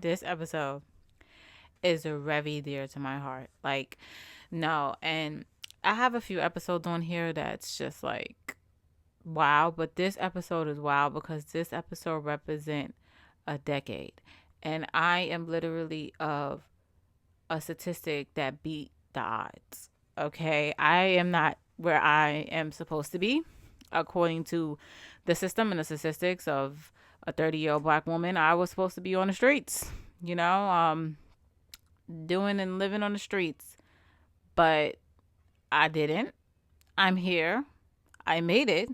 This episode is very dear to my heart. Like, no, and I have a few episodes on here that's just like wow, but this episode is wow because this episode represent a decade. And I am literally of a statistic that beat the odds. Okay, I am not where I am supposed to be according to the system and the statistics of a 30-year-old black woman. I was supposed to be on the streets, doing and living on the streets, but I didn't. I'm here. I made it.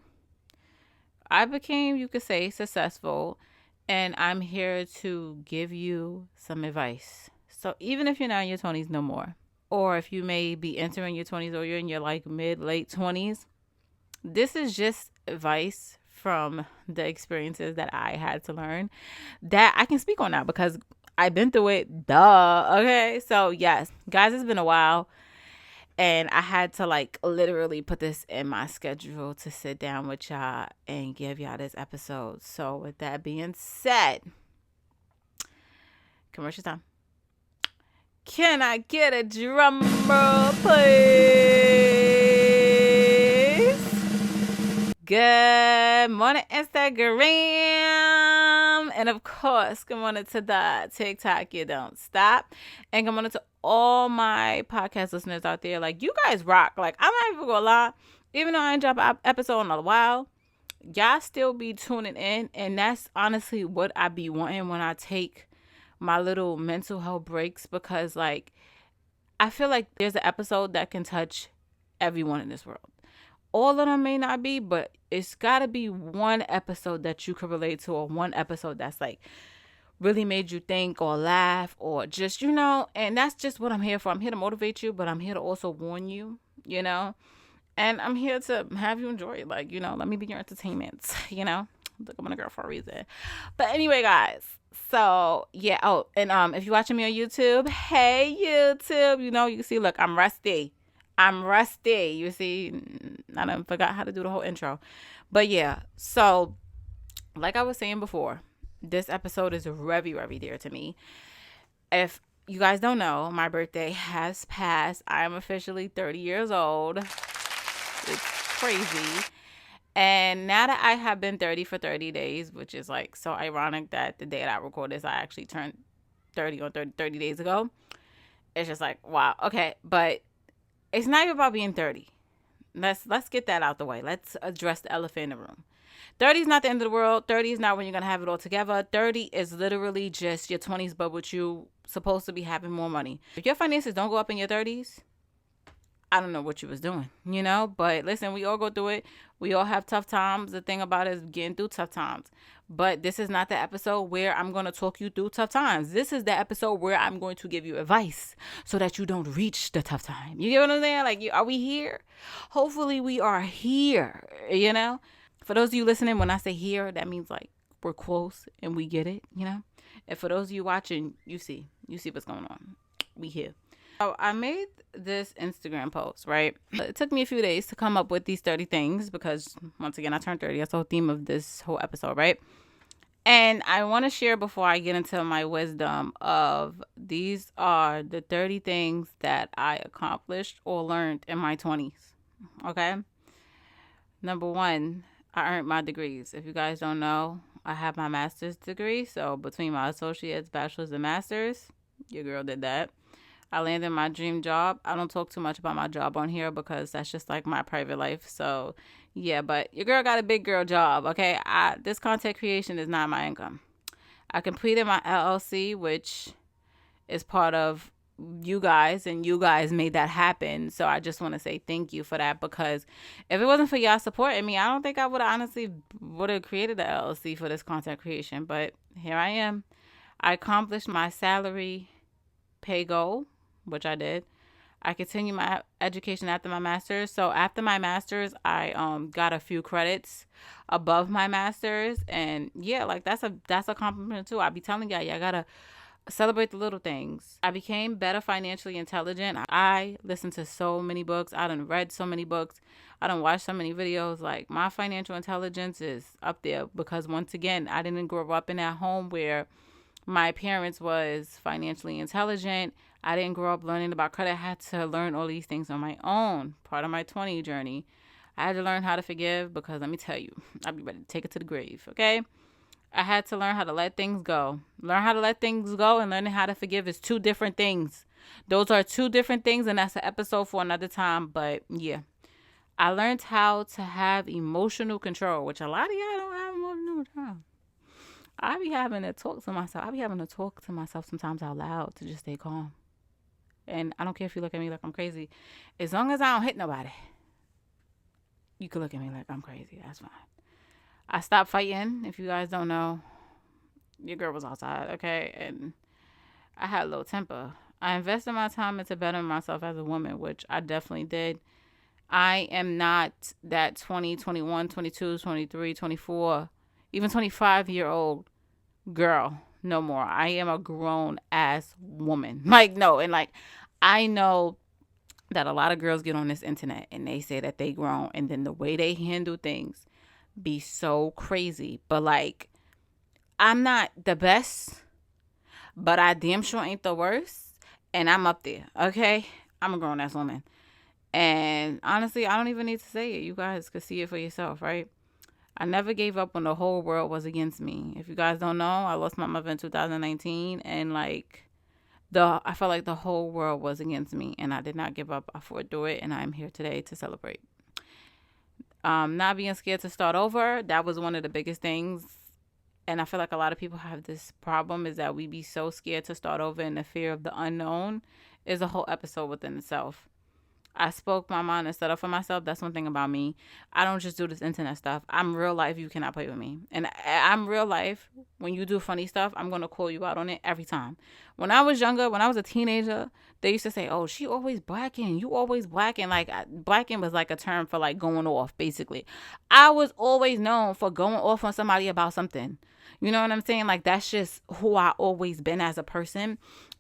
I became, you could say, successful, and I'm here to give you some advice. So even if you're not in your 20s no more, or if you may be entering your 20s or you're in your like mid, late 20s, this is just advice from the experiences that I had to learn that I can speak on now because I've been through it. Duh. Okay. So, yes, guys, it's been a while. And I had to like literally put this in my schedule to sit down with y'all and give y'all this episode. So, with that being said, commercial time. Can I get a drum roll, please? Good morning, Instagram. And of course, good morning to the TikTok, you don't stop. And good morning to all my podcast listeners out there. Like, you guys rock. Like, I'm not even gonna lie. Even though I ain't drop an episode in a while, y'all still be tuning in. And that's honestly what I be wanting when I take my little mental health breaks, because like I feel like there's an episode that can touch everyone in this world. All of them may not be, but it's got to be one episode that you could relate to, or one episode that's like really made you think or laugh or just, and that's just what I'm here for. I'm here to motivate you, but I'm here to also warn you, and I'm here to have you enjoy it. Like, let me be your entertainment, Look, I'm a girl for a reason. But anyway, guys. So, yeah. Oh, and if you're watching me on YouTube, hey, YouTube, you can see, look, I'm rusty. You see, I done forgot how to do the whole intro. But yeah, so like I was saying before, this episode is very, very dear to me. If you guys don't know, my birthday has passed. I am officially 30 years old. It's crazy. And now that I have been 30 for 30 days, which is like so ironic that the day that I record this, I actually turned 30 on 30 days ago. It's just like, wow. Okay. But it's not even about being 30. Let's get that out the way. Let's address the elephant in the room. 30 is not the end of the world. 30 is not when you're going to have it all together. 30 is literally just your 20s, but with you supposed to be having more money. If your finances don't go up in your 30s, I don't know what you was doing, but listen, we all go through it. We all have tough times. The thing about it is getting through tough times. But this is not the episode where I'm going to talk you through tough times. This is the episode where I'm going to give you advice so that you don't reach the tough time. You get what I'm saying? Like, are we here? Hopefully we are here, For those of you listening, when I say here, that means like we're close and we get it, And for those of you watching, you see what's going on. We here. So I made this Instagram post, right? It took me a few days to come up with these 30 things because, once again, I turned 30. That's the whole theme of this whole episode, right? And I want to share before I get into my wisdom of these are the 30 things that I accomplished or learned in my 20s, okay? Number one, I earned my degrees. If you guys don't know, I have my master's degree. So between my associates, bachelor's, and master's, your girl did that. I landed my dream job. I don't talk too much about my job on here because that's just like my private life. So yeah, but your girl got a big girl job. Okay. This content creation is not my income. I completed my LLC, which is part of you guys, and you guys made that happen. So I just want to say thank you for that, because if it wasn't for y'all supporting me, I don't think I would honestly would have created the LLC for this content creation. But here I am. I accomplished my salary pay goal, which I did. I continued my education after my master's. So after my master's, I got a few credits above my master's, and yeah, like that's a compliment too. I be telling y'all gotta celebrate the little things. I became better financially intelligent. I listened to so many books. I done read so many books. I done watched so many videos. Like, my financial intelligence is up there because, once again, I didn't grow up in that home where My parents was financially intelligent. I didn't grow up learning about credit. I had to learn all these things on my own. Part of my 20 journey. I had to learn how to forgive because let me tell you, I'll be ready to take it to the grave, okay? I had to learn how to let things go. Learn how to let things go and learning how to forgive is two different things. Those are two different things, and that's an episode for another time. But yeah, I learned how to have emotional control, which a lot of y'all don't have emotional control. I be having to talk to myself. I be having to talk to myself sometimes out loud to just stay calm. And I don't care if you look at me like I'm crazy. As long as I don't hit nobody, you can look at me like I'm crazy. That's fine. I stopped fighting. If you guys don't know, your girl was outside, okay? And I had a low temper. I invested my time into bettering myself as a woman, which I definitely did. I am not that 20, 21, 22, 23, 24, even 25-year-old girl no more. I am a grown ass woman. Like, no. And like, I know that a lot of girls get on this internet and they say that they grown, and then the way they handle things be so crazy. But like, I'm not the best, but I damn sure ain't the worst. And I'm up there, okay? I'm a grown ass woman. And honestly, I don't even need to say it. You guys could see it for yourself, right? I never gave up when the whole world was against me. If you guys don't know, I lost my mother in 2019, and like I felt like the whole world was against me, and I did not give up. I fought through it, and I'm here today to celebrate. Not being scared to start over, that was one of the biggest things. And I feel like a lot of people have this problem, is that we be so scared to start over, and the fear of the unknown is a whole episode within itself. I spoke my mind and stood up for myself. That's one thing about me. I don't just do this internet stuff. I'm real life. You cannot play with me. And I'm real life. When you do funny stuff, I'm going to call you out on it every time. When I was younger, when I was a teenager, they used to say, oh, she always blacking. You always blacking. Like, blacking was like a term for like going off, basically. I was always known for going off on somebody about something. You know what I'm saying? Like, that's just who I always been as a person.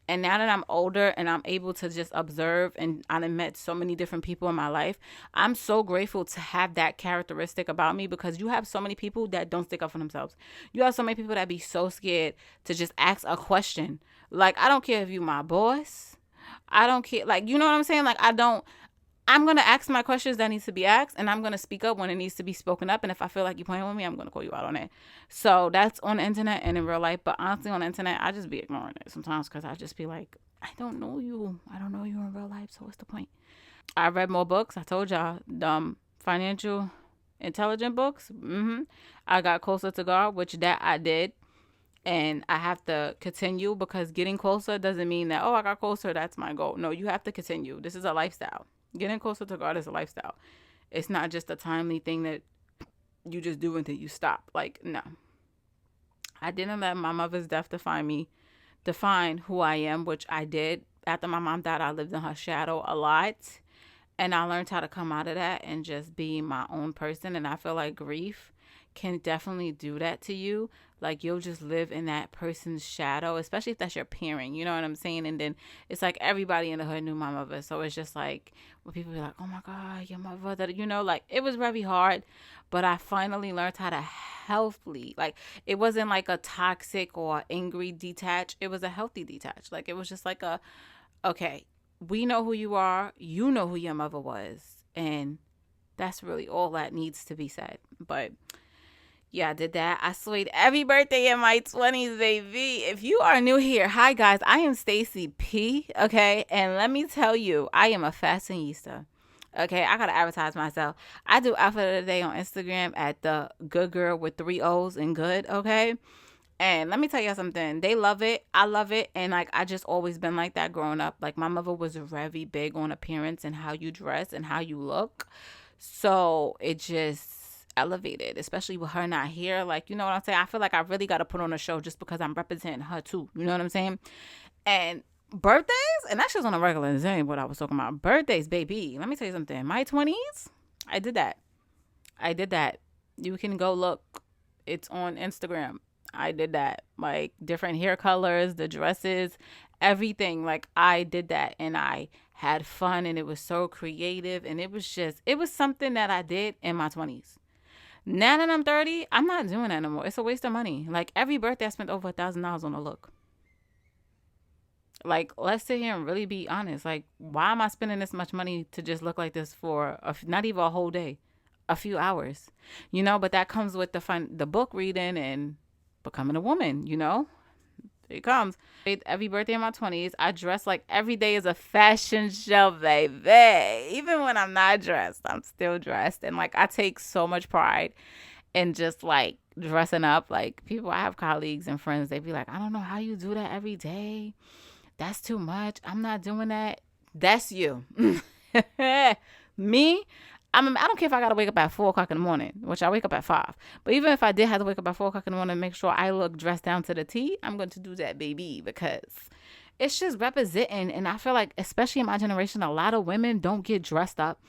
And now that I'm older and I'm able to just observe, and I've met so many different people in my life, I'm so grateful to have that characteristic about me, because you have so many people that don't stick up for themselves. You have so many people that be so scared to just ask a question. Like, I don't care if you my boss. I don't care. Like, you know what I'm saying? Like, I'm going to ask my questions that needs to be asked, and I'm going to speak up when it needs to be spoken up. And if I feel like you're playing with me, I'm going to call you out on it. So that's on the internet and in real life. But honestly, on the internet, I just be ignoring it sometimes, because I just be like, I don't know you. I don't know you in real life. So what's the point? I read more books. I told y'all, financial intelligent books. I got closer to God, which that I did. And I have to continue, because getting closer doesn't mean that, oh, I got closer, that's my goal. No, you have to continue. This is a lifestyle. Getting closer to God is a lifestyle. It's not just a timely thing that you just do until you stop. Like, no. I didn't let my mother's death define who I am, which I did. After my mom died, I lived in her shadow a lot. And I learned how to come out of that and just be my own person. And I feel like grief can definitely do that to you. Like, you'll just live in that person's shadow, especially if that's your parent, you know what I'm saying? And then it's like everybody in the hood knew my mother. So it's just like, when people be like, oh my God, your mother, you know, like, it was very hard. But I finally learned how to healthily, like, it wasn't like a toxic or angry detach. It was a healthy detach. Like, it was just like okay, we know who you are. You know who your mother was. And that's really all that needs to be said. But yeah, I did that. I swayed every birthday in my 20s, baby. If you are new here, hi guys, I am Stacy P. Okay, and let me tell you, I am a fashionista. Okay, I gotta advertise myself. I do outfit of the day on Instagram at the Good Girl with 3 O's and good. Okay, and let me tell you something. They love it. I love it. And like, I just always been like that growing up. Like, my mother was very big on appearance and how you dress and how you look. So it just elevated, especially with her not here. Like, you know what I'm saying? I feel like I really got to put on a show just because I'm representing her too. You know what I'm saying? And birthdays, and that's just on a regular day what I was talking about. Birthdays, baby. Let me tell you something. My 20s, I did that. You can go look. It's on Instagram. I did that. Like, different hair colors, the dresses, everything. Like, I did that, and I had fun, and it was so creative, and it was something that I did in my 20s. Now that I'm 30, I'm not doing that no more. It's a waste of money. Like, every birthday I spent over $1,000 on a look. Like, let's sit here and really be honest. Like, why am I spending this much money to just look like this for not even a whole day, a few hours, But that comes with the book reading and becoming a woman, Here it comes. Every birthday in my 20s, I dress like every day is a fashion show, baby. Even when I'm not dressed, I'm still dressed. And like, I take so much pride in just like dressing up. Like, I have colleagues and friends, they be like, I don't know how you do that every day. That's too much. I'm not doing that. That's you. Me, I don't care if I got to wake up at 4 o'clock in the morning, which I wake up at 5. But even if I did have to wake up at 4 o'clock in the morning and make sure I look dressed down to the T, I'm going to do that, baby, because it's just representing. And I feel like, especially in my generation, a lot of women don't get dressed up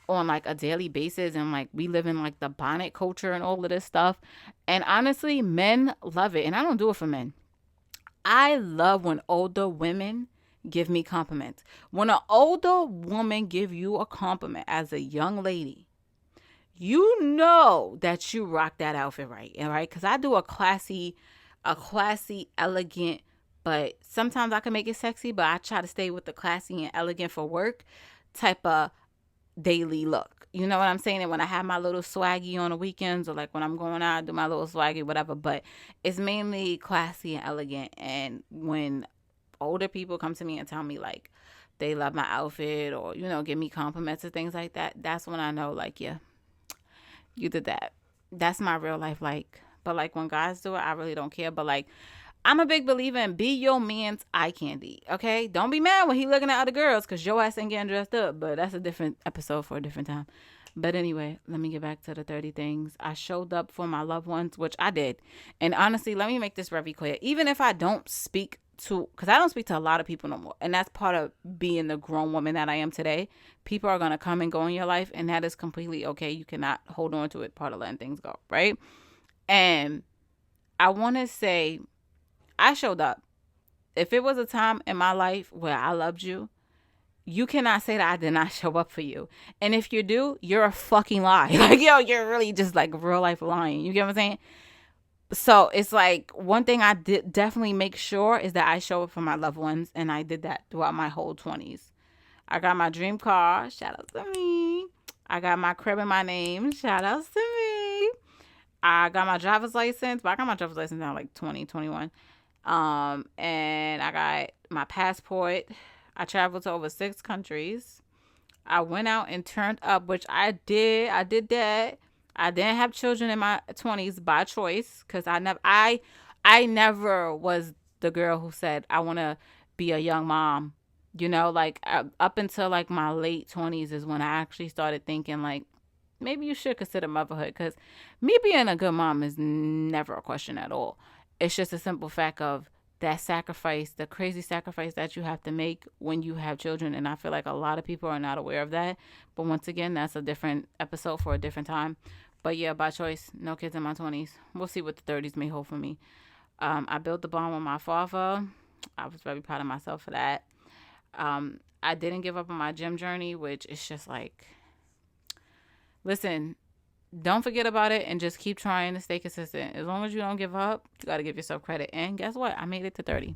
on like a daily basis. And like, we live in like the bonnet culture and all of this stuff. And honestly, men love it. And I don't do it for men. I love when older women give me compliments. When an older woman give you a compliment as a young lady, you know that you rock that outfit right, right? Because I do a classy, elegant, but sometimes I can make it sexy, but I try to stay with the classy and elegant for work type of daily look. You know what I'm saying? And when I have my little swaggy on the weekends, or like when I'm going out, I do my little swaggy, whatever. But it's mainly classy and elegant. And when older people come to me and tell me like they love my outfit, or, give me compliments and things like that, that's when I know like, yeah, you did that. That's my real life like. But like when guys do it, I really don't care. But like, I'm a big believer in be your man's eye candy, okay? Don't be mad when he looking at other girls because your ass ain't getting dressed up. But that's a different episode for a different time. But anyway, let me get back to the 30 things. I showed up for my loved ones, which I did. And honestly, let me make this very clear. Even if I don't speak to, because I don't speak to a lot of people no more. And that's part of being the grown woman that I am today. People are going to come and go in your life. And that is completely okay. You cannot hold on to it. Part of letting things go, right? And I want to say, I showed up. If it was a time in my life where I loved you, you cannot say that I did not show up for you. And if you do, you're a fucking lie. Like, yo, you're really just like real life lying. You get what I'm saying? So it's like, one thing I did definitely make sure is that I show up for my loved ones. And I did that throughout my whole 20s. I got my dream car. Shout out to me. I got my crib in my name. Shout out to me. I got my driver's license. But I got my driver's license now like 2021. And I got my passport. I traveled to over 6 countries. I went out and turned up, which I did. I did that. I didn't have children in my 20s by choice, because I never was the girl who said I want to be a young mom. Like up until like my late 20s is when I actually started thinking like, maybe you should consider motherhood, because me being a good mom is never a question at all. It's just a simple fact of that sacrifice, the crazy sacrifice that you have to make when you have children. And I feel like a lot of people are not aware of that. But once again, that's a different episode for a different time. But yeah, by choice, no kids in my 20s. We'll see what the 30s may hold for me. I built the bond with my father. I was very proud of myself for that. I didn't give up on my gym journey, which is just like, listen, don't forget about it and just keep trying to stay consistent. As long as you don't give up, you got to give yourself credit. And guess what? I made it to 30.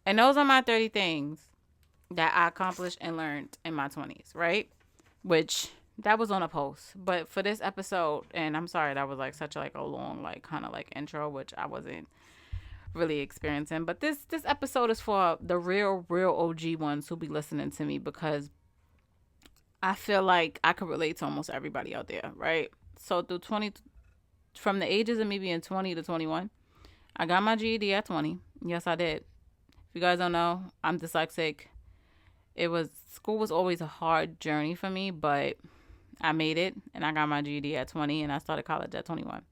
And those are my 30 things that I accomplished and learned in my 20s, right? Which, that was on a post. But for this episode, and I'm sorry, that was like such like a long, like kind of like intro, which I wasn't really experiencing. But this episode is for the real OG ones who be listening to me, because I feel like I could relate to almost everybody out there, right? So from the ages of me being 20 to 21, I got my GED at 20. Yes, I did. If you guys don't know, I'm dyslexic. School was always a hard journey for me, but I made it, and I got my GED at 20, and I started college at 21.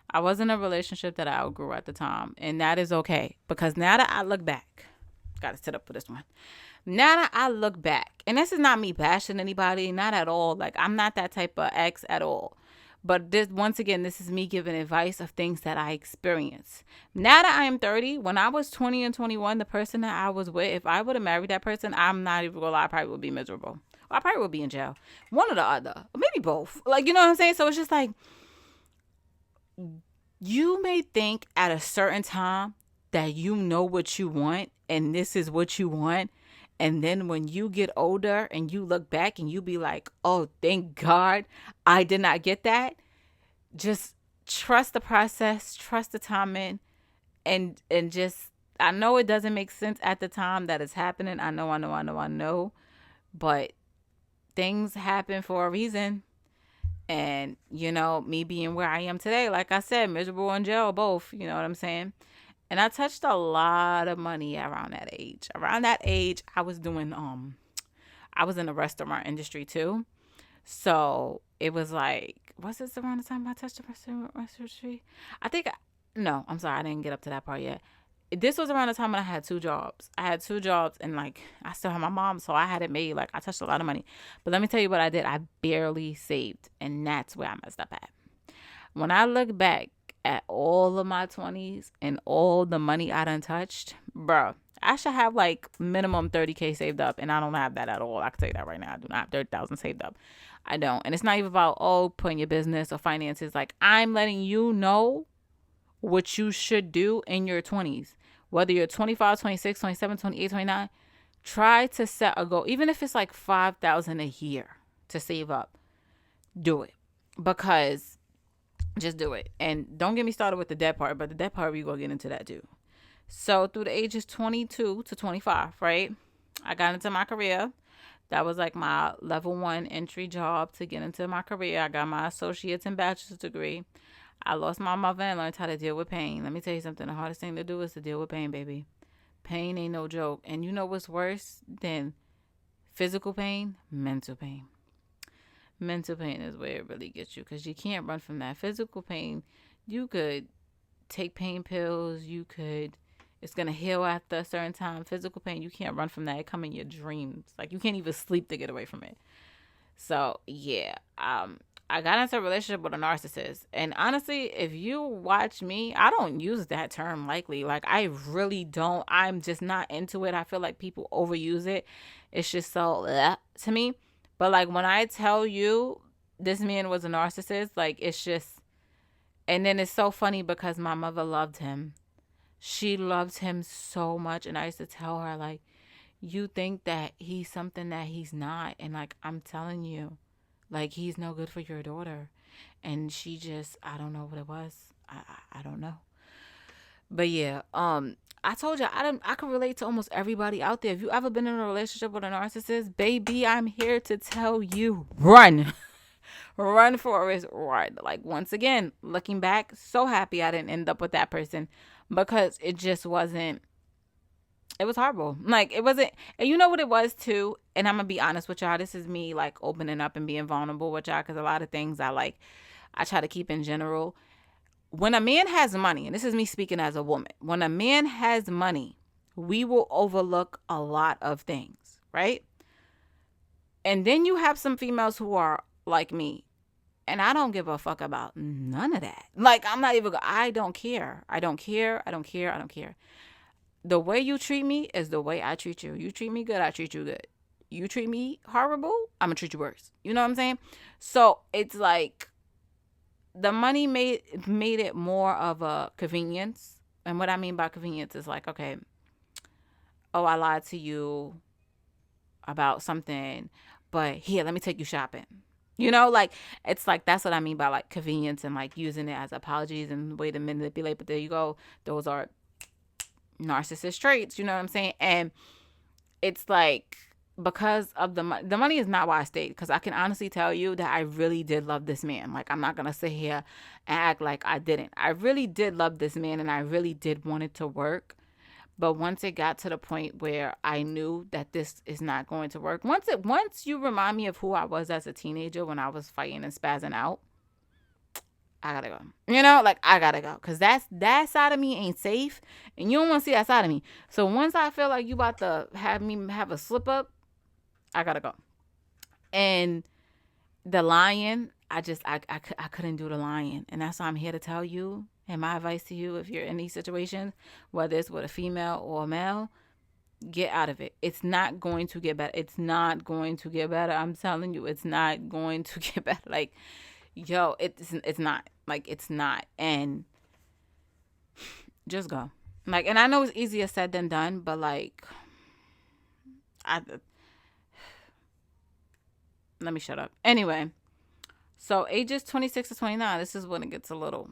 I was in a relationship that I outgrew at the time, and that is okay, because now that I look back, gotta sit up for this one. Now that I look back, and this is not me bashing anybody, not at all. Like, I'm not that type of ex at all. But once again, this is me giving advice of things that I experienced. Now that I am 30, when I was 20 and 21, the person that I was with, if I would have married that person, I'm not even gonna lie, I probably would be miserable. Or I probably would be in jail. One or the other. Or maybe both. Like, you know what I'm saying? So it's just like, you may think at a certain time that you know what you want and this is what you want. And then when you get older and you look back and you be like, oh, thank God I did not get that. Just trust the process, trust the timing, and just, I know it doesn't make sense at the time that it's happening. I know. But things happen for a reason. And, me being where I am today, like I said, miserable and jail, both, you know what I'm saying? And I touched a lot of money around that age. Around that age, I was doing, I was in the restaurant industry too. So it was like, was this around the time I touched the restaurant industry? I think, no, I'm sorry, I didn't get up to that part yet. This was around the time when I had two jobs. I had two jobs, and like I still had my mom, so I had it made. Like I touched a lot of money. But let me tell you what I did. I barely saved, and that's where I messed up at. When I look back at all of my 20s and all the money I done touched, bro, I should have like minimum 30K saved up, and I don't have that at all. I can tell you that right now. I do not have 30,000 saved up. I don't. And it's not even about, putting your business or finances. Like, I'm letting you know what you should do in your 20s. Whether you're 25, 26, 27, 28, 29, try to set a goal. Even if it's like 5,000 a year to save up, do it. Because just do it. And don't get me started with the debt part, but the debt part, we're going to get into that too. So through the ages 22 to 25, right? I got into my career. That was like my level 1 entry job to get into my career. I got my associate's and bachelor's degree. I lost my mother and learned how to deal with pain. Let me tell you something. The hardest thing to do is to deal with pain, baby. Pain ain't no joke. And you know what's worse than physical pain? Mental pain. Mental pain is where it really gets you, because you can't run from that. Physical pain, you could take pain pills. It's going to heal after a certain time. Physical pain, you can't run from that. It come in your dreams. Like, you can't even sleep to get away from it. So, yeah. I got into a relationship with a narcissist. And honestly, if you watch me, I don't use that term lightly. Like, I really don't. I'm just not into it. I feel like people overuse it. It's just so to me. But like, when I tell you this man was a narcissist, like, it's just, and then it's so funny because my mother loved him. She loved him so much. And I used to tell her, like, you think that he's something that he's not. And like, I'm telling you, like, he's no good for your daughter. And she just, I don't know what it was. I don't know. But yeah, I told you, I can relate to almost everybody out there. If you ever been in a relationship with a narcissist, baby, I'm here to tell you, run. Run, Forrest, run. Like, once again, looking back, so happy I didn't end up with that person, because it just wasn't, it was horrible. Like, it wasn't, and you know what it was too? And I'm going to be honest with y'all. This is me, like, opening up and being vulnerable with y'all, because a lot of things I try to keep in general. When a man has money, and this is me speaking as a woman, when a man has money, we will overlook a lot of things, right? And then you have some females who are like me, and I don't give a fuck about none of that. Like, I'm not even, I don't care. I don't care. The way you treat me is the way I treat you. You treat me good, I treat you good. You treat me horrible, I'm going to treat you worse. You know what I'm saying? So it's like, the money made it more of a convenience. And what I mean by convenience is like, okay, I lied to you about something, but here, let me take you shopping. You know, like, it's like, that's what I mean by like convenience, and like using it as apologies and way to manipulate. But there you go. Those are narcissist traits. You know what I'm saying? And it's like, because of the money is not why I stayed, because I can honestly tell you that I really did love this man. Like, I'm not going to sit here and act like I didn't. I really did love this man, and I really did want it to work. But once it got to the point where I knew that this is not going to work, once you remind me of who I was as a teenager when I was fighting and spazzing out, I gotta go. You know, like, I gotta go, because that side of me ain't safe, and you don't want to see that side of me. So once I feel like you about to have me have a slip up, I gotta go. And the lying, I couldn't do the lying, and that's why I'm here to tell you. And my advice to you, if you're in these situations, whether it's with a female or a male, get out of it. It's not going to get better. It's not going to get better. I'm telling you, it's not going to get better. Like, yo, it's not. Like, it's not. And just go. Like, and I know it's easier said than done, but like, I let me shut up. Anyway, so ages 26 to 29, this is when it gets a little,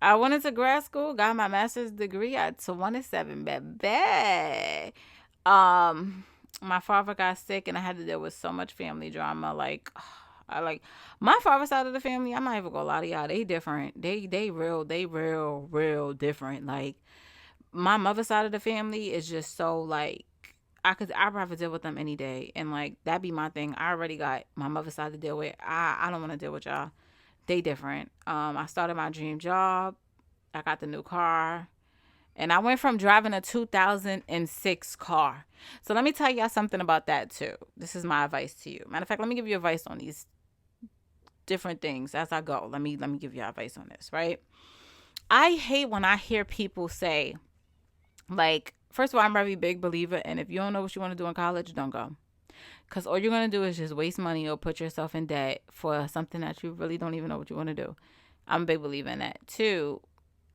I went into grad school, got my master's degree at 27, baby. Um, my father got sick, and I had to deal with so much family drama. Like, I like my father's side of the family. I'm not even gonna lie to y'all. They different. They real different. Like, my mother's side of the family is just so like I'd rather deal with them any day. And like that be my thing. I already got my mother's side to deal with. I don't want to deal with y'all. They different. I started my dream job. I got the new car. And I went from driving a 2006 car. So let me tell y'all something about that too. This is my advice to you. Matter of fact, let me give you advice on these different things as I go. Let me give you advice on this, right? I hate when I hear people say, like, first of all, I'm a very big believer, and if you don't know what you want to do in college, don't go. Because all you're going to do is just waste money or put yourself in debt for something that you really don't even know what you want to do. I'm a big believer in that. Two,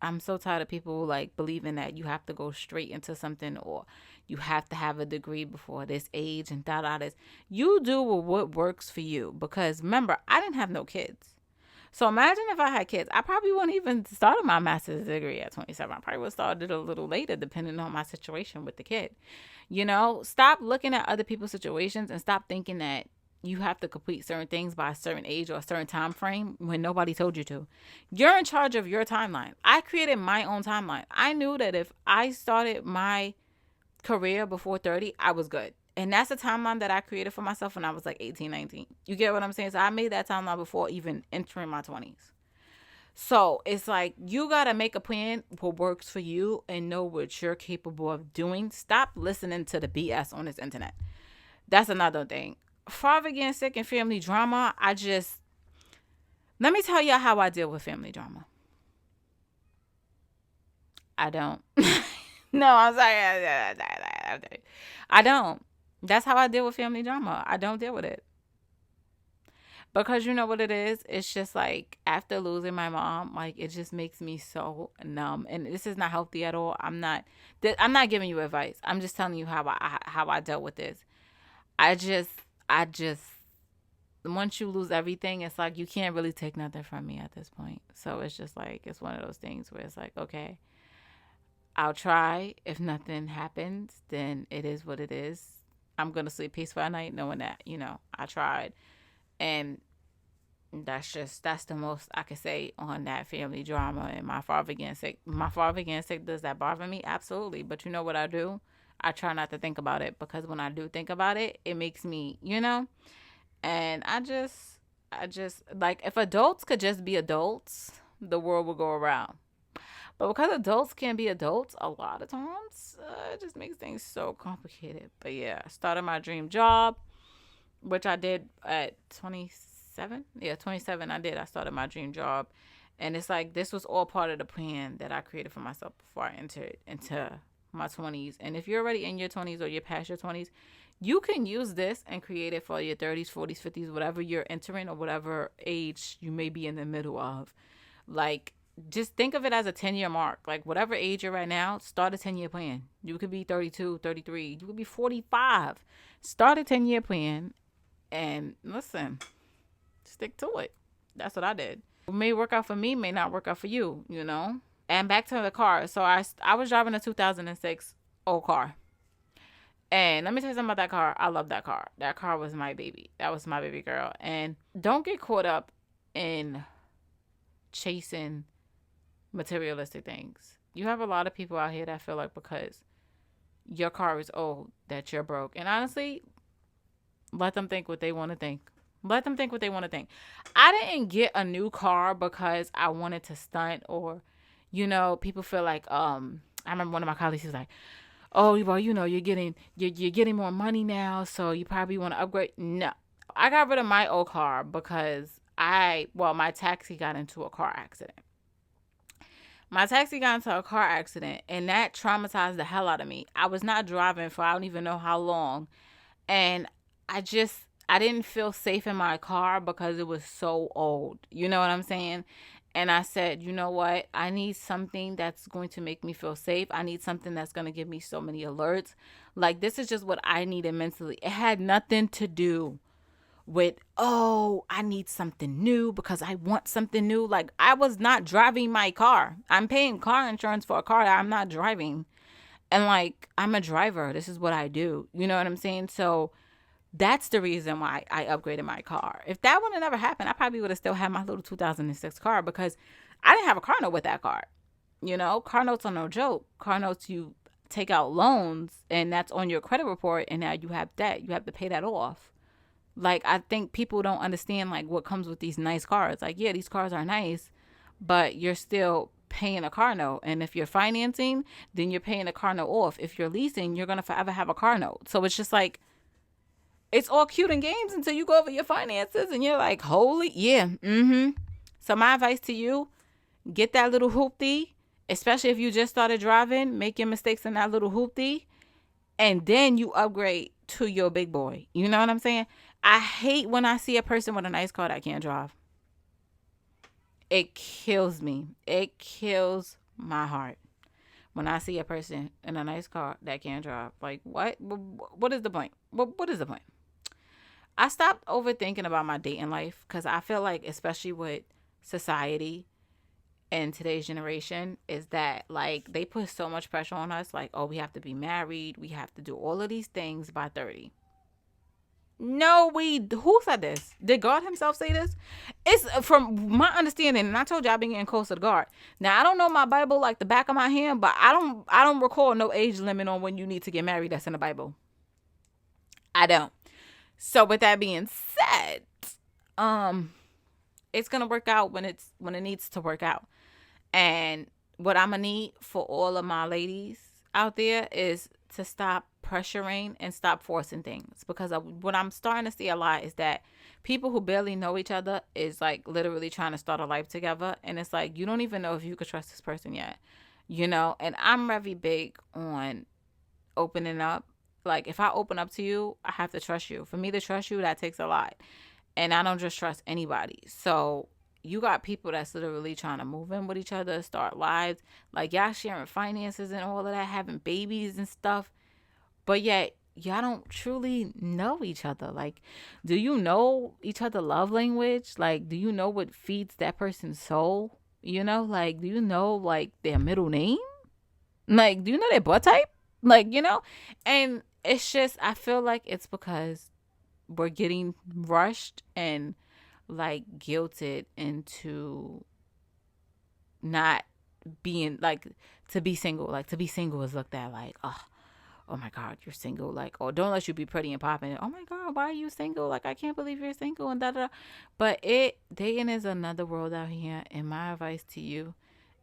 I'm so tired of people like believing that you have to go straight into something or you have to have a degree before this age and this. You do what works for you. Because remember, I didn't have no kids. So imagine if I had kids, I probably wouldn't even started my master's degree at 27. I probably would have started a little later depending on my situation with the kid. Stop looking at other people's situations and stop thinking that you have to complete certain things by a certain age or a certain time frame when nobody told you to. You're in charge of your timeline. I created my own timeline. I knew that if I started my career before 30, I was good. And that's the timeline that I created for myself when I was like 18, 19. You get what I'm saying? So I made that timeline before even entering my 20s. So it's like you got to make a plan what works for you and know what you're capable of doing. Stop listening to the BS on this internet. That's another thing. Father getting sick and family drama, let me tell y'all how I deal with family drama. I don't. No, I'm sorry. I don't. That's how I deal with family drama. I don't deal with it. Because you know what it is? It's just like after losing my mom, like it just makes me so numb. And this is not healthy at all. I'm not giving you advice. I'm just telling you how I dealt with this. I just once you lose everything, it's like you can't really take nothing from me at this point. So it's just like it's one of those things where it's like, okay, I'll try. If nothing happens, then it is what it is. I'm gonna sleep peaceful at night knowing that, I tried. And that's the most I could say on that family drama and my father getting sick. My father getting sick, does that bother me? Absolutely. But you know what I do? I try not to think about it because when I do think about it, it makes me, and I just like if adults could just be adults, the world would go around. But because adults can't be adults a lot of times, it just makes things so complicated. But yeah, I started my dream job, which I did at 27. Yeah, 27 I did. I started my dream job. And it's like this was all part of the plan that I created for myself before I entered into my 20s. And if you're already in your 20s or you're past your 20s, you can use this and create it for your 30s, 40s, 50s, whatever you're entering or whatever age you may be in the middle of. Like, just think of it as a 10-year mark. Like, whatever age you're right now, start a 10-year plan. You could be 32, 33. You could be 45. Start a 10-year plan and listen, stick to it. That's what I did. What may work out for me may not work out for you, And back to the car. So I was driving a 2006 old car. And let me tell you something about that car. I love that car. That car was my baby. That was my baby girl. And don't get caught up in chasing materialistic things. You have a lot of people out here that feel like because your car is old that you're broke. And honestly, let them think what they want to think. Let them think what they want to think. I didn't get a new car because I wanted to stunt or, people feel like, I remember one of my colleagues was like, oh, well, you're getting more money now, so you probably want to upgrade. No, I got rid of my old car because my taxi got into a car accident. My taxi got into a car accident, and that traumatized the hell out of me. I was not driving for I don't even know how long, and I didn't feel safe in my car because it was so old. You know what I'm saying? And I said, you know what? I need something that's going to make me feel safe. I need something that's going to give me so many alerts. Like, this is just what I needed mentally. It had nothing to do with, oh, I need something new because I want something new. Like, I was not driving my car. I'm paying car insurance for a car that I'm not driving. And like, I'm a driver. This is what I do. You know what I'm saying? So that's the reason why I upgraded my car. If that would have never happened, I probably would have still had my little 2006 car because I didn't have a car note with that car. You know, car notes are no joke. Car notes, you take out loans and that's on your credit report, and now you have debt. You have to pay that off. Like, I think people don't understand like what comes with these nice cars. Like, yeah, these cars are nice, but you're still paying a car note. And if you're financing, then you're paying a car note off. If you're leasing, you're going to forever have a car note. So it's just like, it's all cute and games until you go over your finances and you're like, holy, yeah, So my advice to you, get that little hoopty, especially if you just started driving, make your mistakes in that little hoopty, and then you upgrade to your big boy. You know what I'm saying? I hate when I see a person with a nice car that can't drive. It kills me. It kills my heart when I see a person in a nice car that can't drive. Like, what? What is the point? What is the point? I stopped overthinking about my dating life because I feel like, especially with society and today's generation, is that like they put so much pressure on us. Like, oh, we have to be married. We have to do all of these things by 30. No, who said this? Did God himself say this? It's from my understanding, and I told you I've been getting closer to God. Now, I don't know my Bible like the back of my hand, but I don't recall no age limit on when you need to get married that's in the Bible. I don't. So with that being said, it's gonna work out when it needs to work out. And what I'm gonna need for all of my ladies out there is to stop pressuring and stop forcing things, because what I'm starting to see a lot is that people who barely know each other is like literally trying to start a life together, and it's like you don't even know if you could trust this person yet, you know. And I'm very big on opening up. Like, if I open up to you, I have to trust you. For me to trust you, that takes a lot, and I don't just trust anybody. So you got people that's literally trying to move in with each other, start lives, like y'all sharing finances and all of that, having babies and stuff, but yet y'all don't truly know each other. Like, do you know each other love language? Like, do you know what feeds that person's soul? You know, like, do you know like their middle name? Like, do you know their blood type? Like, you know? And it's just, I feel like it's because we're getting rushed and like guilted into not being like, to be single. Like, to be single is looked at like, oh my God, you're single. Like, oh, don't let you be pretty and popping. Oh my God, why are you single? Like, I can't believe you're single and da da. But dating is another world out here. And my advice to you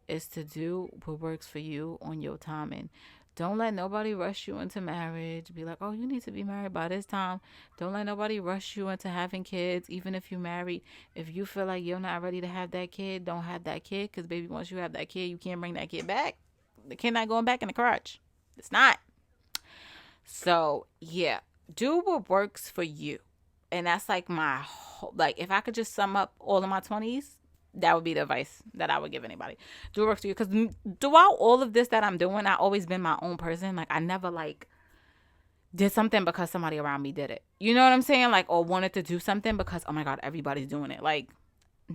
is to do what works for you on your time. And don't let nobody rush you into marriage. Be like, oh, you need to be married by this time. Don't let nobody rush you into having kids, even if you're married. If you feel like you're not ready to have that kid, don't have that kid. Because, baby, once you have that kid, you can't bring that kid back. The kid not going back in the crotch. It's not. So, yeah, do what works for you. And that's like my whole, like, if I could just sum up all of my 20s, that would be the advice that I would give anybody. Do what works for you. Because throughout all of this that I'm doing, I've always been my own person. Like, I never, like, did something because somebody around me did it. You know what I'm saying? Like, or wanted to do something because, oh my God, everybody's doing it. Like,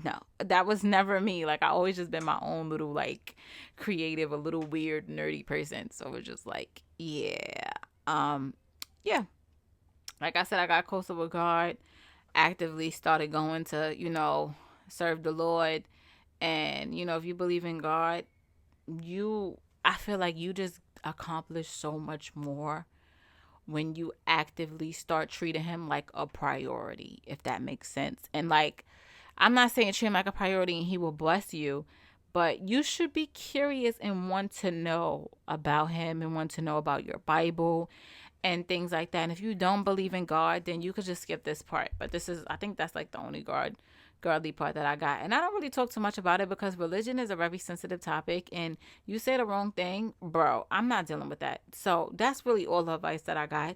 no, that was never me. Like, I always just been my own little, like, creative, a little weird, nerdy person. So it's just like, yeah. Yeah. Like I said, I got closer with God, actively started going to, you know, serve the Lord. And, you know, if you believe in God, I feel like you just accomplish so much more when you actively start treating him like a priority, if that makes sense. And like, I'm not saying treat him like a priority and he will bless you, but you should be curious and want to know about him and want to know about your Bible and things like that. And if you don't believe in God, then you could just skip this part. But I think that's like the only godly part that I got. And I don't really talk too much about it because religion is a very sensitive topic, and you say the wrong thing, bro, I'm not dealing with that. So that's really all the advice that I got.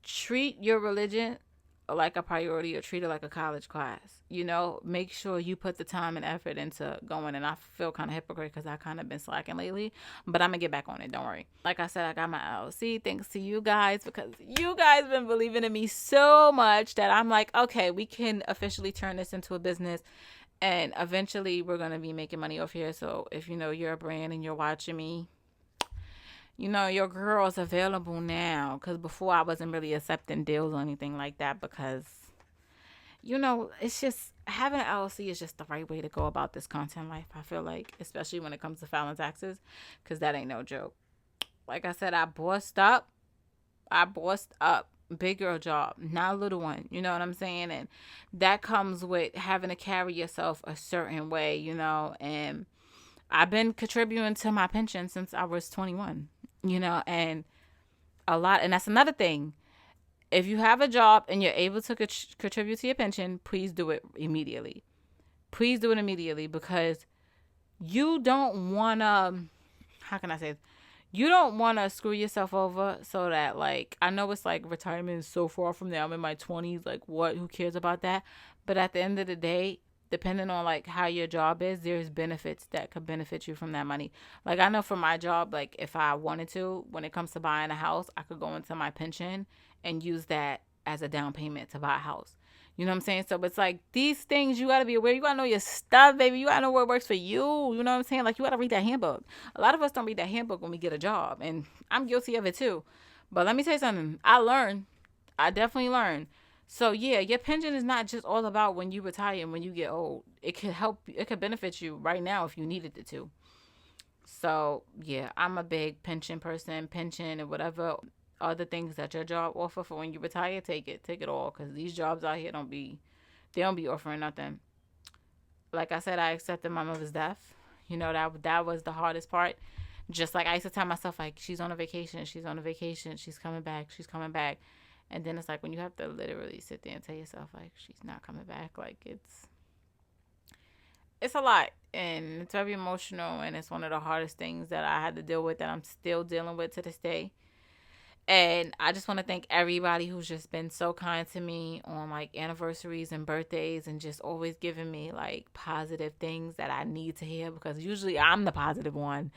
Treat your religion like a priority or treat it like a college class. You know, make sure you put the time and effort into going. And I feel kind of hypocrite because I kind of been slacking lately, but I'm gonna get back on it. Don't worry. Like I said, I got my LLC thanks to you guys, because you guys been believing in me so much that I'm like, okay, we can officially turn this into a business. And eventually we're going to be making money off here. So if you know you're a brand and you're watching me, you know, your girl is available now. Because before I wasn't really accepting deals or anything like that, because, you know, it's just having an LLC is just the right way to go about this content life. I feel like, especially when it comes to filing taxes, because that ain't no joke. Like I said, I bossed up. Big girl job, not a little one. You know what I'm saying? And that comes with having to carry yourself a certain way, you know. And I've been contributing to my pension since I was 21, you know, and a lot. And that's another thing. If you have a job and you're able to contribute to your pension, please do it immediately. Please do it immediately, because you don't want to, how can I say this? You don't want to screw yourself over so that, like, I know it's like retirement is so far from now. I'm in my 20s. Like, what? Who cares about that? But at the end of the day, depending on, like, how your job is, there's benefits that could benefit you from that money. Like, I know for my job, like, if I wanted to, when it comes to buying a house, I could go into my pension and use that as a down payment to buy a house. You know what I'm saying? So it's like these things you got to be aware. You got to know your stuff, baby. You got to know what works for you. You know what I'm saying? Like, you got to read that handbook. A lot of us don't read that handbook when we get a job. And I'm guilty of it too. But let me tell you something. I definitely learned. So yeah, your pension is not just all about when you retire and when you get old. It could help. It could benefit you right now if you needed it to. So yeah, I'm a big pension person. Pension and whatever other things that your job offer for when you retire, take it all, because these jobs out here don't be offering nothing. Like I said, I accepted my mother's death. You know, that was the hardest part. Just like I used to tell myself, like, she's on a vacation, she's coming back. And then it's like when you have to literally sit there and tell yourself, like, she's not coming back, like, it's a lot, and it's very emotional, and it's one of the hardest things that I had to deal with, that I'm still dealing with to this day. And I just want to thank everybody who's just been so kind to me on, like, anniversaries and birthdays, and just always giving me, like, positive things that I need to hear, because usually I'm the positive one.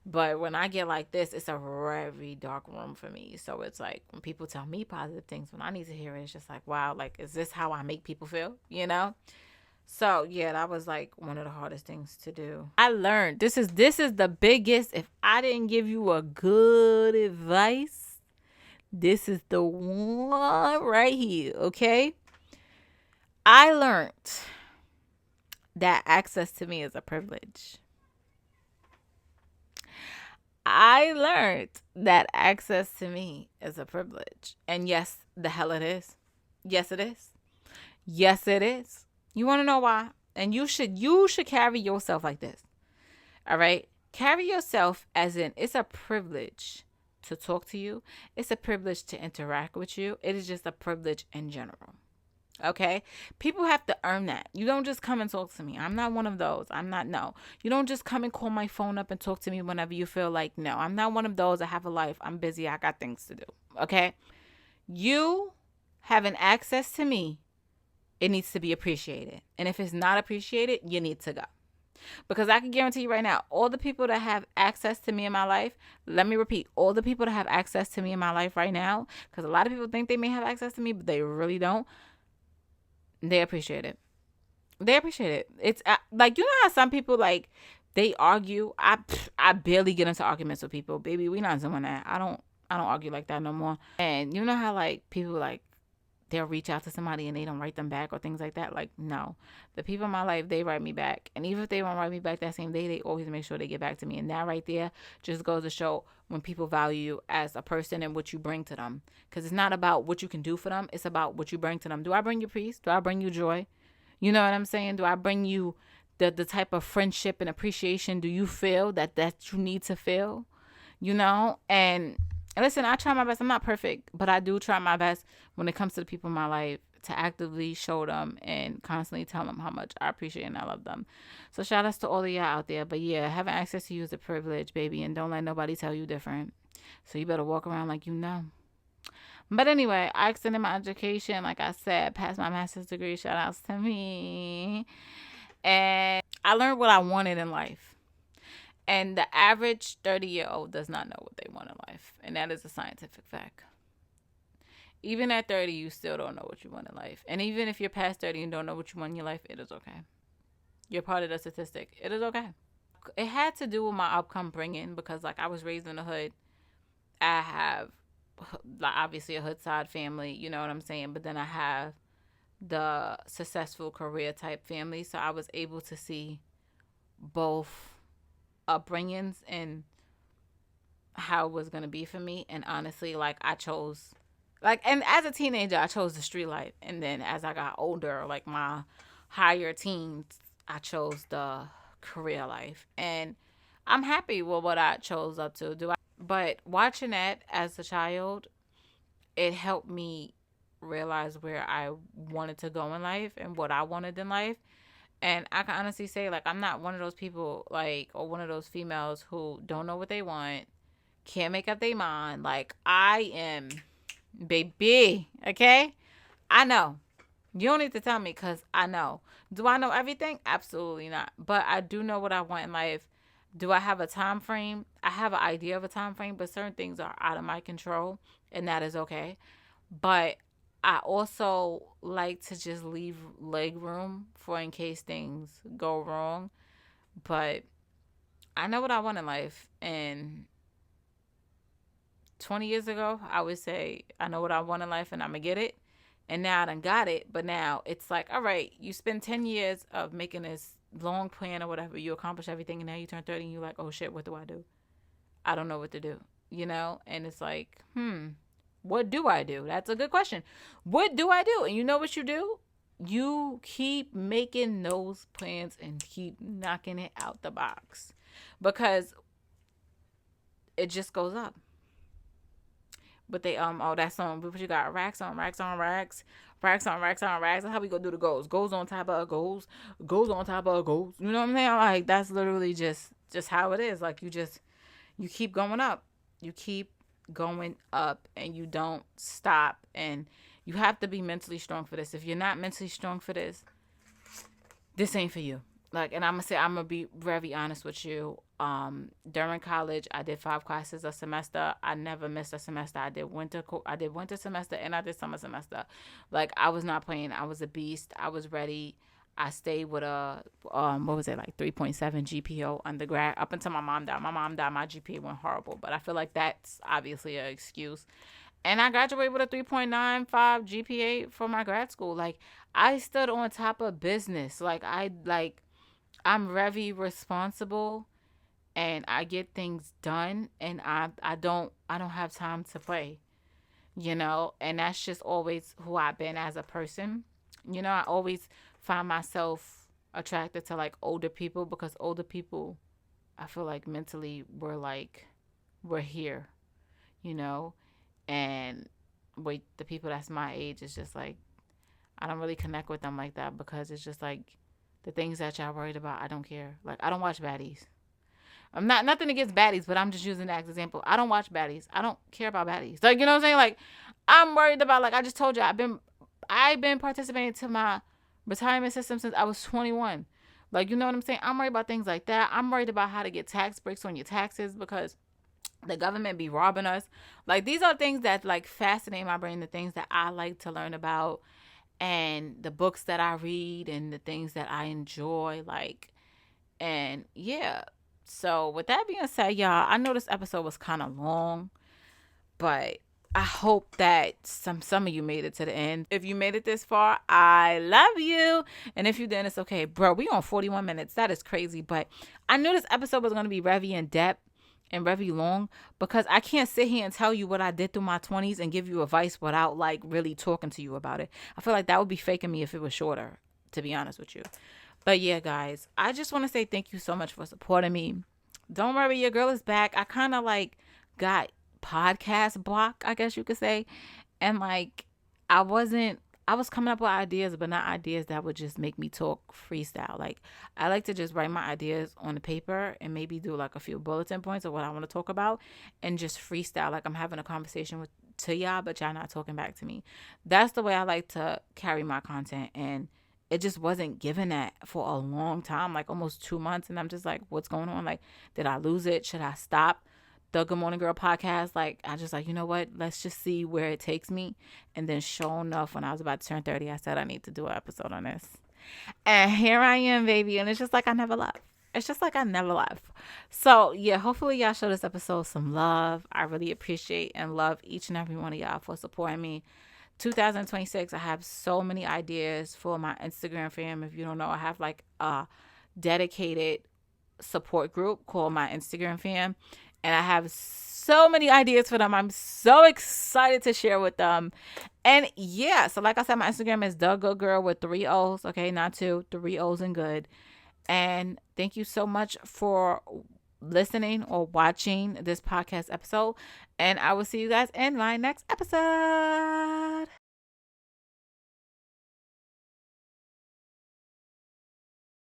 But when I get like this, it's a very dark room for me. So it's like when people tell me positive things, when I need to hear it, it's just like, wow, like, is this how I make people feel? You know? So yeah, that was like one of the hardest things to do. I learned this is the biggest. If I didn't give you a good advice, this is the one right here, okay? I learned that access to me is a privilege. I learned that access to me is a privilege. And yes, the hell it is. Yes, it is. Yes, it is. You want to know why? And you should carry yourself like this. All right? Carry yourself as in, it's a privilege to talk to you. It's a privilege to interact with you. It is just a privilege in general. Okay? People have to earn that. You don't just come and talk to me. I'm not one of those. No. You don't just come and call my phone up and talk to me whenever you feel like, no. I'm not one of those. I have a life. I'm busy. I got things to do. Okay? You having access to me, it needs to be appreciated. And if it's not appreciated, you need to go. Because I can guarantee you right now, all the people that have access to me in my life, let me repeat, all the people that have access to me in my life right now, because a lot of people think they may have access to me, but they really don't. They appreciate it. It's like, you know how some people, like, they argue. I barely get into arguments with people. Baby, we not doing that. I don't argue like that no more. And you know how, like, people, like, they'll reach out to somebody and they don't write them back or things like that. Like, no. The people in my life, they write me back. And even if they don't write me back that same day, they always make sure they get back to me. And that right there just goes to show when people value you as a person and what you bring to them. Because it's not about what you can do for them. It's about what you bring to them. Do I bring you peace? Do I bring you joy? You know what I'm saying? Do I bring you the type of friendship and appreciation do you feel that you need to feel? You know? And listen, I try my best. I'm not perfect, but I do try my best when it comes to the people in my life to actively show them and constantly tell them how much I appreciate and I love them. So shout outs to all of y'all out there. But yeah, having access to you is a privilege, baby, and don't let nobody tell you different. So you better walk around like you know. But anyway, I extended my education, like I said, passed my master's degree. Shout outs to me. And I learned what I wanted in life. And the average 30-year-old does not know what they want in life. And that is a scientific fact. Even at 30, you still don't know what you want in life. And even if you're past 30 and don't know what you want in your life, it is okay. You're part of the statistic. It is okay. It had to do with my upbringing because, like, I was raised in the hood. I have, like, obviously a hood side family, you know what I'm saying? But then I have the successful career type family. So I was able to see both upbringings and how it was going to be for me. And honestly, like, I chose, like, and as a teenager, I chose the street life. And then as I got older, like my higher teens, I chose the career life. And I'm happy with what I chose up to do. But watching that as a child, it helped me realize where I wanted to go in life and what I wanted in life. And I can honestly say, like, I'm not one of those people, like, or one of those females who don't know what they want, can't make up their mind. Like, I am, baby, okay? I know. You don't need to tell me because I know. Do I know everything? Absolutely not. But I do know what I want in life. Do I have a time frame? I have an idea of a time frame, but certain things are out of my control, and that is okay. But I also like to just leave leg room for in case things go wrong. But I know what I want in life. And 20 years ago, I would say, I know what I want in life and I'm going to get it. And now I done got it. But now it's like, all right, you spend 10 years of making this long plan or whatever. You accomplish everything. And now you turn 30 and you're like, oh shit, what do I do? I don't know what to do, you know? And it's like, what do I do? That's a good question. What do I do? And you know what you do? You keep making those plans and keep knocking it out the box because it just goes up. But they that song, what you got? Racks on racks on racks, racks on racks on racks. That's how we go do the goals. Goals on top of goals, goals on top of goals. You know what I'm saying? Like, that's literally just how it is. Like, you keep going up. You keep going up and you don't stop. And you have to be mentally strong for this. If you're not mentally strong for this ain't for you. Like, and I'm gonna be very honest with you. During college, I did 5 classes a semester. I never missed a semester. I did winter semester and I did summer semester. Like, I was not playing. I was a beast. I was ready. I stayed with a what was it, like 3.7 GPA undergrad up until my mom died. My mom died. My GPA went horrible, but I feel like that's obviously an excuse. And I graduated with a 3.95 GPA for my grad school. Like, I stood on top of business. I'm very responsible and I get things done and I don't have time to play, you know, and that's just always who I've been as a person. You know, I always find myself attracted to like older people because older people, I feel like mentally we're here, you know, and with the people that's my age, it's just like I don't really connect with them like that because it's just like the things that y'all worried about, I don't care. Like, I don't watch baddies. I'm not nothing against baddies, but I'm just using that as example. I don't watch baddies. I don't care about baddies. Like, you know what I'm saying? Like, I'm worried about, like I just told you, I've been participating to my retirement system since I was 21. Like, you know what I'm saying? I'm worried about things like that. I'm worried about how to get tax breaks on your taxes because the government be robbing us. Like, these are things that like fascinate my brain, the things that I like to learn about and the books that I read and the things that I enjoy, like, and yeah. So with that being said, y'all, I know this episode was kind of long, but I hope that some of you made it to the end. If you made it this far, I love you. And if you didn't, it's okay. Bro, we on 41 minutes. That is crazy. But I knew this episode was going to be very in depth and very long because I can't sit here and tell you what I did through my 20s and give you advice without like really talking to you about it. I feel like that would be faking me if it was shorter, to be honest with you. But yeah, guys, I just want to say thank you so much for supporting me. Don't worry, your girl is back. I kind of like got podcast block, I guess you could say. And like, I was coming up with ideas, but not ideas that would just make me talk freestyle. Like, I like to just write my ideas on the paper and maybe do like a few bulletin points of what I want to talk about and just freestyle. Like, I'm having a conversation with to y'all, but y'all not talking back to me. That's the way I like to carry my content. And it just wasn't given that for a long time, like almost 2 months. And I'm just like, what's going on? Like, did I lose it? Should I stop the Good Morning Girl podcast? Like, I just like, you know what? Let's just see where it takes me. And then sure enough, when I was about to turn 30, I said I need to do an episode on this. And here I am, baby. And it's just like I never left. It's just like I never left. So, yeah, hopefully y'all show this episode some love. I really appreciate and love each and every one of y'all for supporting me. 2026, I have so many ideas for my Instagram fam. If you don't know, I have like a dedicated support group called my Instagram fam. And I have so many ideas for them. I'm so excited to share with them. And yeah, so like I said, my Instagram is The Good Girl with 3 O's. Okay, not 2, 3 O's and good. And thank you so much for listening or watching this podcast episode. And I will see you guys in my next episode.